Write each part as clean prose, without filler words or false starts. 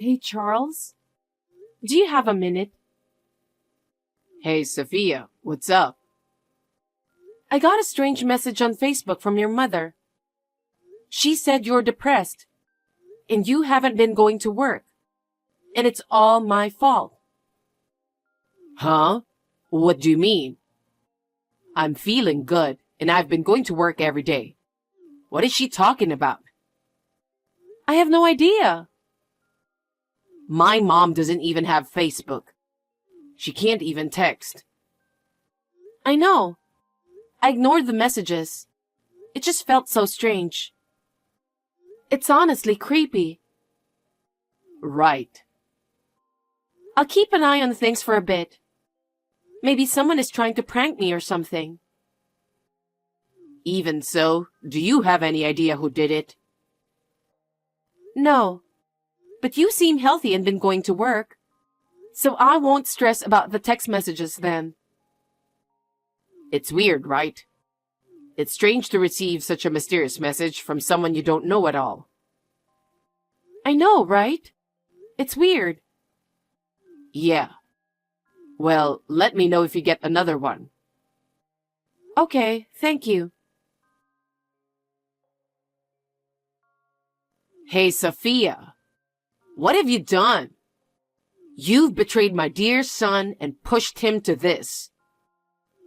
Hey, Charles, do you have a minute? Hey, Sophia, what's up? I got a strange message on Facebook from your mother. She said you're depressed, and you haven't been going to work, and it's all my fault. Huh? What do you mean? I'm feeling good, and I've been going to work every day. What is she talking about? I have no idea. My mom doesn't even have Facebook. She can't even text. I know. I ignored the messages. It just felt so strange. It's honestly creepy. Right. I'll keep an eye on things for a bit. Maybe someone is trying to prank me or something. Even so, do you have any idea who did it? No. But you seem healthy and been going to work. So I won't stress about the text messages then. It's weird, right? It's strange to receive such a mysterious message from someone you don't know at all. I know, right? It's weird. Yeah. Well, let me know if you get another one. Okay, thank you. Hey, Sophia. What have you done? You've betrayed my dear son and pushed him to this.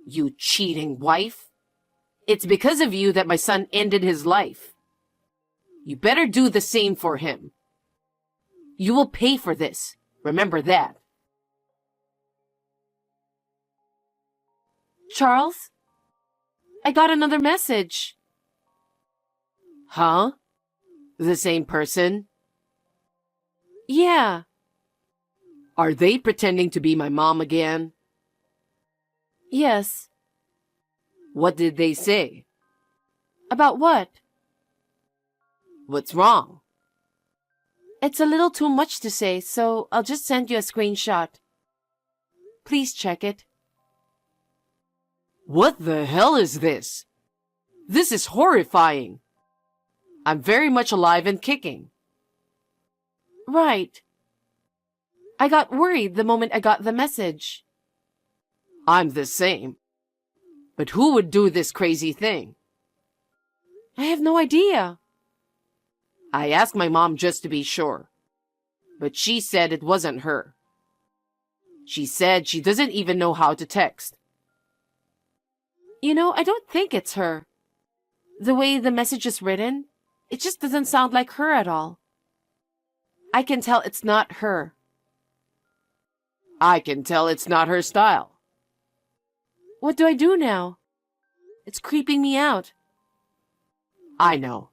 You cheating wife. It's because of you that my son ended his life. You better do the same for him. You will pay for this. Remember that. Charles? I got another message. Huh? The same person? Yeah. Are they pretending to be my mom again? Yes. What did they say? About what? What's wrong? It's a little too much to say, so I'll just send you a screenshot. Please check it. What the hell is this? This is horrifying. I'm very much alive and kicking. Right. I got worried the moment I got the message. I'm the same. But who would do this crazy thing? I have no idea. I asked my mom just to be sure. But she said it wasn't her. She said she doesn't even know how to text. You know, I don't think it's her. The way the message is written, it just doesn't sound like her at all. I can tell it's not her. I can tell it's not her style. What do I do now? It's creeping me out. I know.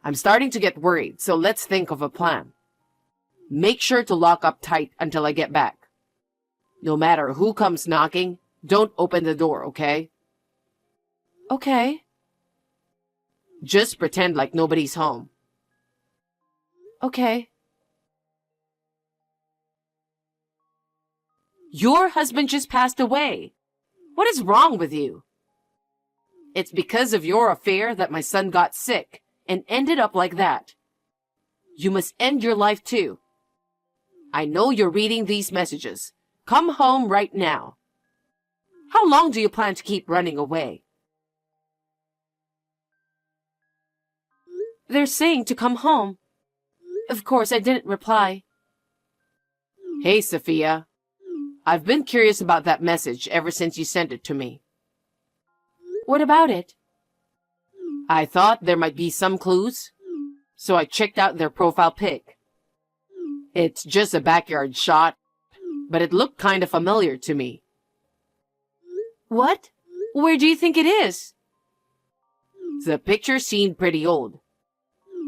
I'm starting to get worried, so let's think of a plan. Make sure to lock up tight until I get back. No matter who comes knocking, don't open the door, okay? Okay. Just pretend like nobody's home. Okay. Your husband just passed away. What is wrong with you? It's because of your affair that my son got sick and ended up like that. You must end your life too. I know you're reading these messages. Come home right now. How long do you plan to keep running away? They're saying to come home. Of course, I didn't reply. Hey, Sophia. I've been curious about that message ever since you sent it to me. What about it? I thought there might be some clues, so I checked out their profile pic. It's just a backyard shot, but it looked kind of familiar to me. What? Where do you think it is? The picture seemed pretty old.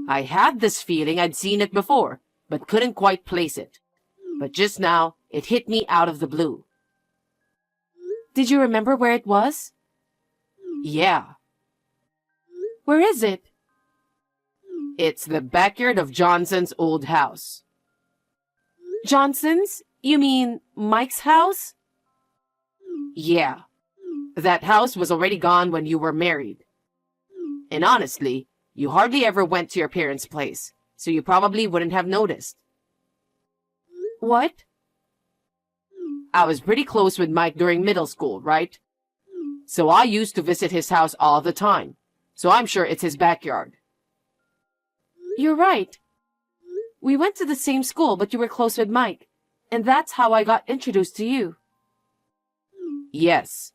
I had this feeling I'd seen it before, but couldn't quite place it. But just now, it hit me out of the blue. Did you remember where it was? Yeah. Where is it? It's the backyard of Johnson's old house. Johnson's? You mean Mike's house? Yeah. That house was already gone when you were married. And honestly, you hardly ever went to your parents' place, so you probably wouldn't have noticed. What? I was pretty close with Mike during middle school, right? So I used to visit his house all the time. So I'm sure it's his backyard. You're right. We went to the same school, but you were close with Mike. And that's how I got introduced to you. Yes.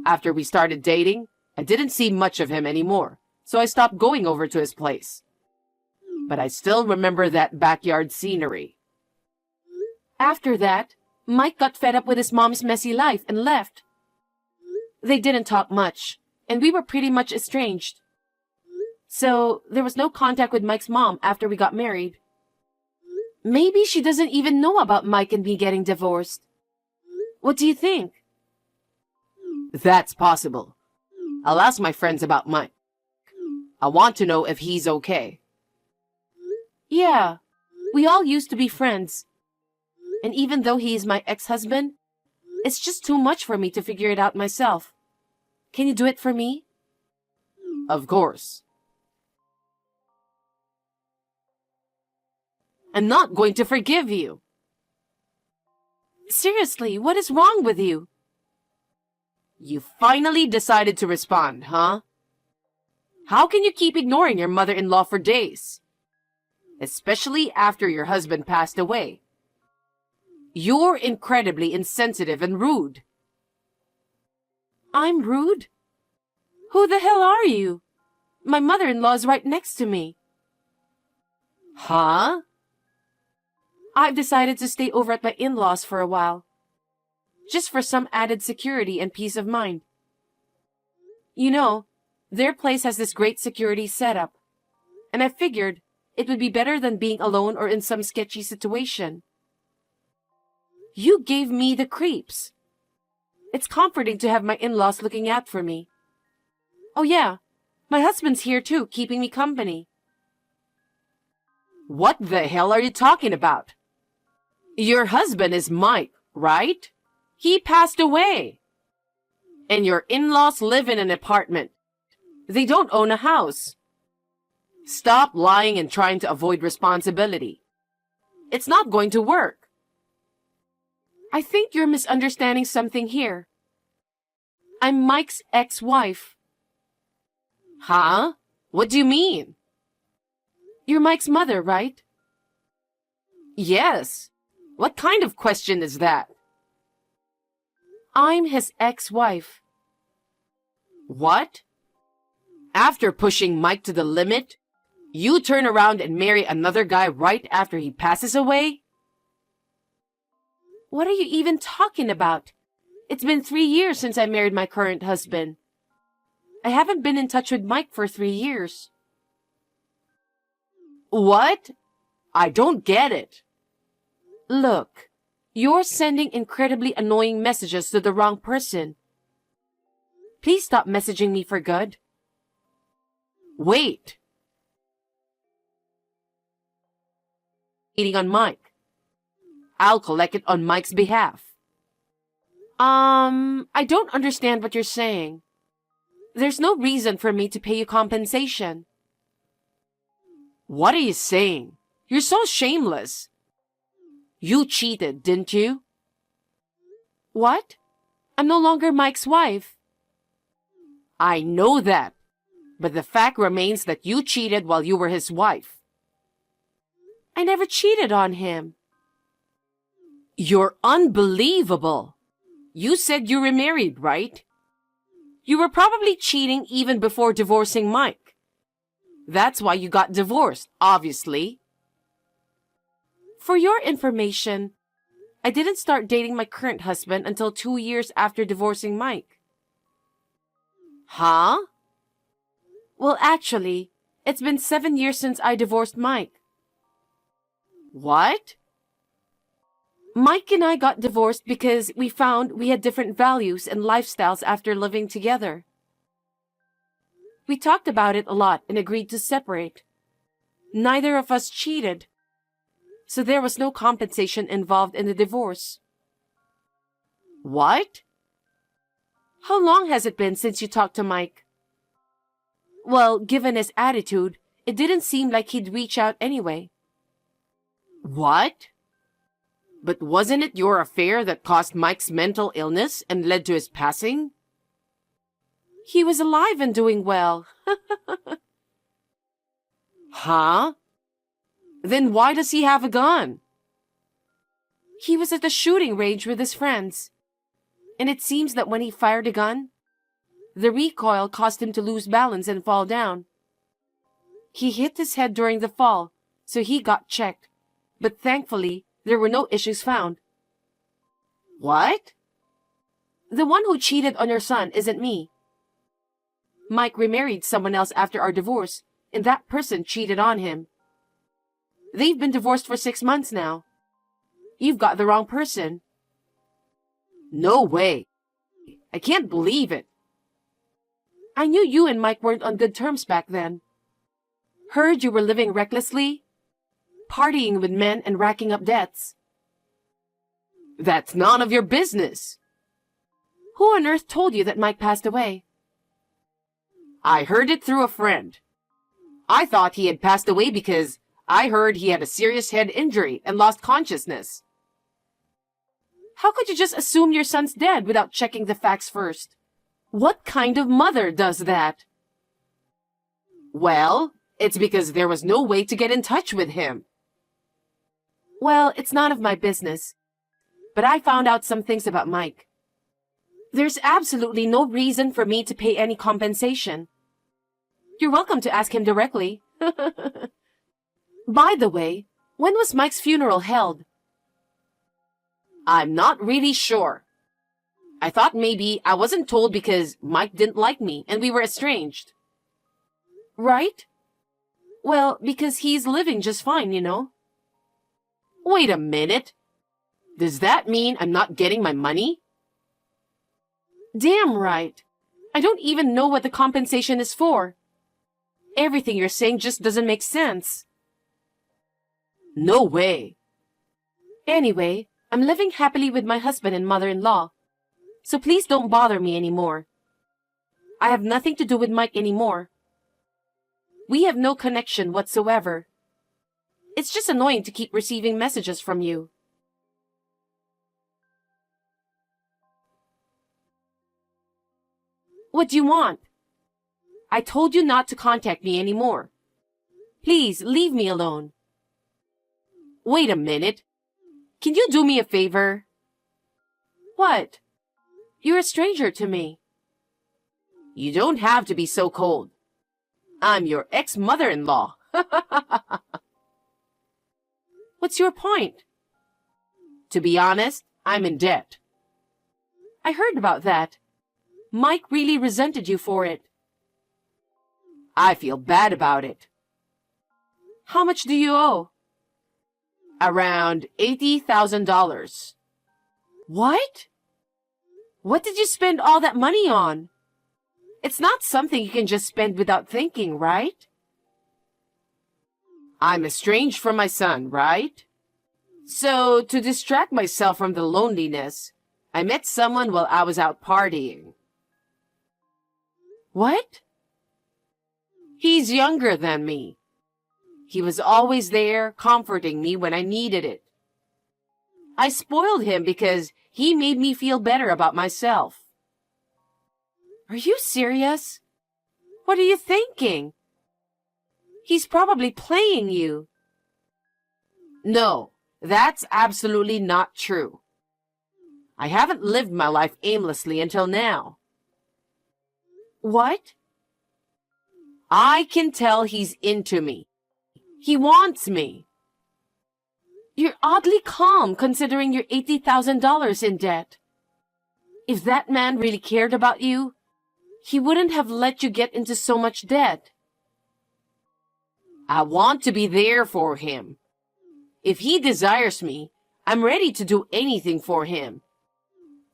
After we started dating, I didn't see much of him anymore, so I stopped going over to his place. But I still remember that backyard scenery. After that, Mike got fed up with his mom's messy life and left. They didn't talk much, and we were pretty much estranged. So there was no contact with Mike's mom after we got married. Maybe she doesn't even know about Mike and me getting divorced. What do you think? That's possible. I'll ask my friends about Mike. I want to know if he's okay. Yeah, we all used to be friends. And even though he is my ex-husband, it's just too much for me to figure it out myself. Can you do it for me? Of course. I'm not going to forgive you. Seriously, what is wrong with you? You finally decided to respond, huh? How can you keep ignoring your mother-in-law for days? Especially after your husband passed away. You're incredibly insensitive and rude. I'm rude? Who the hell are you? My mother-in-law is right next to me. Huh? I've decided to stay over at my in-laws for a while. Just for some added security and peace of mind. You know, their place has this great security setup. And I figured it would be better than being alone or in some sketchy situation. You gave me the creeps. It's comforting to have my in-laws looking out for me. Oh yeah, my husband's here too, keeping me company. What the hell are you talking about? Your husband is Mike, right? He passed away. And your in-laws live in an apartment. They don't own a house. Stop lying and trying to avoid responsibility. It's not going to work. I think you're misunderstanding something here. I'm Mike's ex-wife. Huh? What do you mean? You're Mike's mother, right? Yes. What kind of question is that? I'm his ex-wife. What? After pushing Mike to the limit, you turn around and marry another guy right after he passes away? What are you even talking about? It's been 3 years since I married my current husband. I haven't been in touch with Mike for 3 years. What? I don't get it. Look, you're sending incredibly annoying messages to the wrong person. Please stop messaging me for good. Wait. Cheating on Mike. I'll collect it on Mike's behalf. I don't understand what you're saying. There's no reason for me to pay you compensation. What are you saying? You're so shameless. You cheated, didn't you? What? I'm no longer Mike's wife. I know that, but the fact remains that you cheated while you were his wife. I never cheated on him. You're unbelievable. You said you were married, right? You were probably cheating even before divorcing Mike. That's why you got divorced, obviously. For your information, I didn't start dating my current husband until 2 years after divorcing Mike. Huh? Well, actually, it's been 7 years since I divorced Mike. What? Mike and I got divorced because we found we had different values and lifestyles after living together. We talked about it a lot and agreed to separate. Neither of us cheated, so there was no compensation involved in the divorce. What? How long has it been since you talked to Mike? Well, given his attitude, it didn't seem like he'd reach out anyway. What? But wasn't it your affair that caused Mike's mental illness and led to his passing? He was alive and doing well. Huh? Then why does he have a gun? He was at the shooting range with his friends. And it seems that when he fired a gun, the recoil caused him to lose balance and fall down. He hit his head during the fall, so he got checked. But thankfully, there were no issues found. What? The one who cheated on your son isn't me. Mike remarried someone else after our divorce, and that person cheated on him. They've been divorced for 6 months now. You've got the wrong person. No way. I can't believe it. I knew you and Mike weren't on good terms back then. Heard you were living recklessly, partying with men and racking up debts. That's none of your business. Who on earth told you that Mike passed away? I heard it through a friend. I thought he had passed away because I heard he had a serious head injury and lost consciousness. How could you just assume your son's dead without checking the facts first? What kind of mother does that? Well, it's because there was no way to get in touch with him. Well, it's none of my business. But I found out some things about Mike. There's absolutely no reason for me to pay any compensation. You're welcome to ask him directly. By the way, when was Mike's funeral held? I'm not really sure. I thought maybe I wasn't told because Mike didn't like me and we were estranged. Right? Well, because he's living just fine, you know. Wait a minute. Does that mean I'm not getting my money? Damn right. I don't even know what the compensation is for. Everything you're saying just doesn't make sense. No way. Anyway, I'm living happily with my husband and mother-in-law. So please don't bother me anymore. I have nothing to do with Mike anymore. We have no connection whatsoever. It's just annoying to keep receiving messages from you. What do you want? I told you not to contact me anymore. Please leave me alone. Wait a minute. Can you do me a favor? What? You're a stranger to me. You don't have to be so cold. I'm your ex-mother-in-law. What's your point? To be honest, I'm in debt. I heard about that. Mike really resented you for it. I feel bad about it. How much do you owe? Around $80,000. What? What did you spend all that money on? It's not something you can just spend without thinking, right? I'm estranged from my son, right? So, to distract myself from the loneliness, I met someone while I was out partying. What? He's younger than me. He was always there, comforting me when I needed it. I spoiled him because he made me feel better about myself. Are you serious? What are you thinking? He's probably playing you. No, that's absolutely not true. I haven't lived my life aimlessly until now. What? I can tell he's into me. He wants me. You're oddly calm considering you're $80,000 in debt. If that man really cared about you, he wouldn't have let you get into so much debt. I want to be there for him. If he desires me, I'm ready to do anything for him.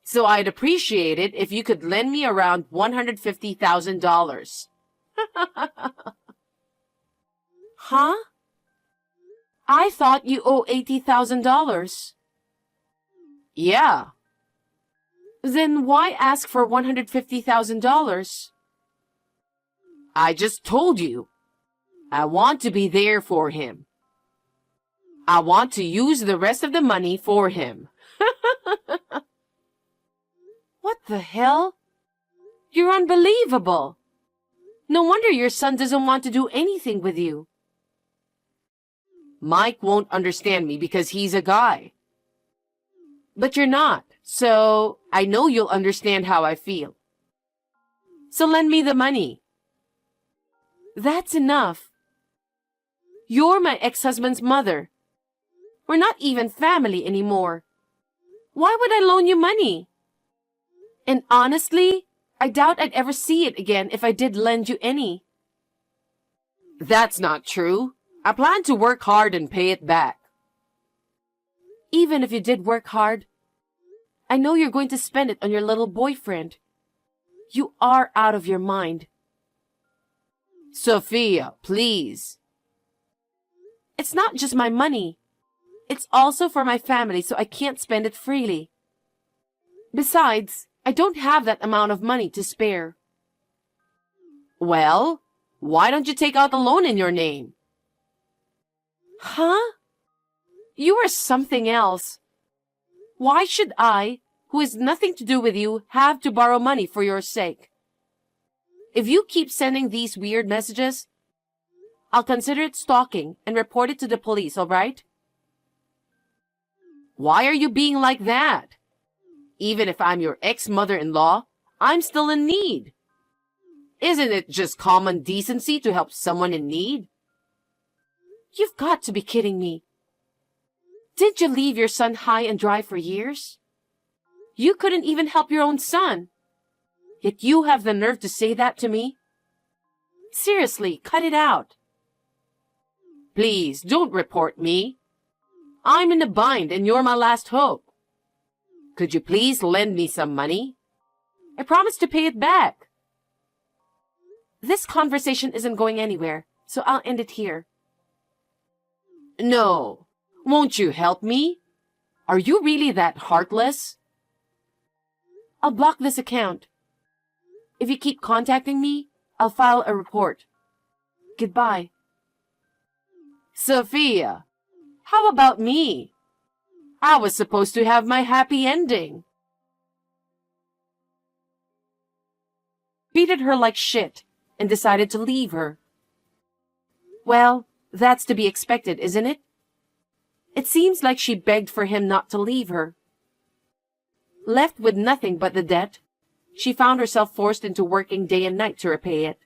So I'd appreciate it if you could lend me around $150,000. Huh? I thought you owe $80,000. Yeah. Then why ask for $150,000? I just told you. I want to be there for him. I want to use the rest of the money for him. What the hell? You're unbelievable. No wonder your son doesn't want to do anything with you. Mike won't understand me because he's a guy. But you're not, so I know you'll understand how I feel. So lend me the money. That's enough. You're my ex-husband's mother. We're not even family anymore. Why would I loan you money? And honestly, I doubt I'd ever see it again if I did lend you any. That's not true. I plan to work hard and pay it back. Even if you did work hard, I know you're going to spend it on your little boyfriend. You are out of your mind. Sophia, please. It's not just my money. It's also for my family, so I can't spend it freely. Besides, I don't have that amount of money to spare. Well, why don't you take out the loan in your name? Huh? You are something else. Why should I, who has nothing to do with you, have to borrow money for your sake? If you keep sending these weird messages, I'll consider it stalking and report it to the police, all right? Why are you being like that? Even if I'm your ex-mother-in-law, I'm still in need. Isn't it just common decency to help someone in need? You've got to be kidding me. Didn't you leave your son high and dry for years? You couldn't even help your own son. Yet you have the nerve to say that to me? Seriously, cut it out. Please, don't report me. I'm in a bind and you're my last hope. Could you please lend me some money? I promise to pay it back. This conversation isn't going anywhere, so I'll end it here. No. Won't you help me? Are you really that heartless? I'll block this account. If you keep contacting me, I'll file a report. Goodbye. Sophia, how about me? I was supposed to have my happy ending. Treated her like shit and decided to leave her. Well, that's to be expected, isn't it? It seems like she begged for him not to leave her. Left with nothing but the debt, she found herself forced into working day and night to repay it.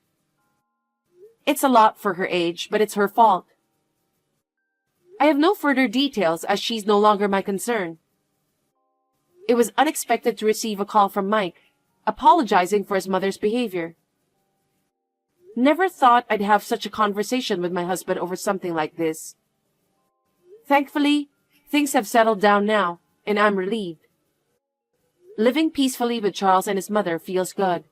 It's a lot for her age, but it's her fault. I have no further details as she's no longer my concern. It was unexpected to receive a call from Mike, apologizing for his mother's behavior. Never thought I'd have such a conversation with my husband over something like this. Thankfully, things have settled down now, and I'm relieved. Living peacefully with Charles and his mother feels good.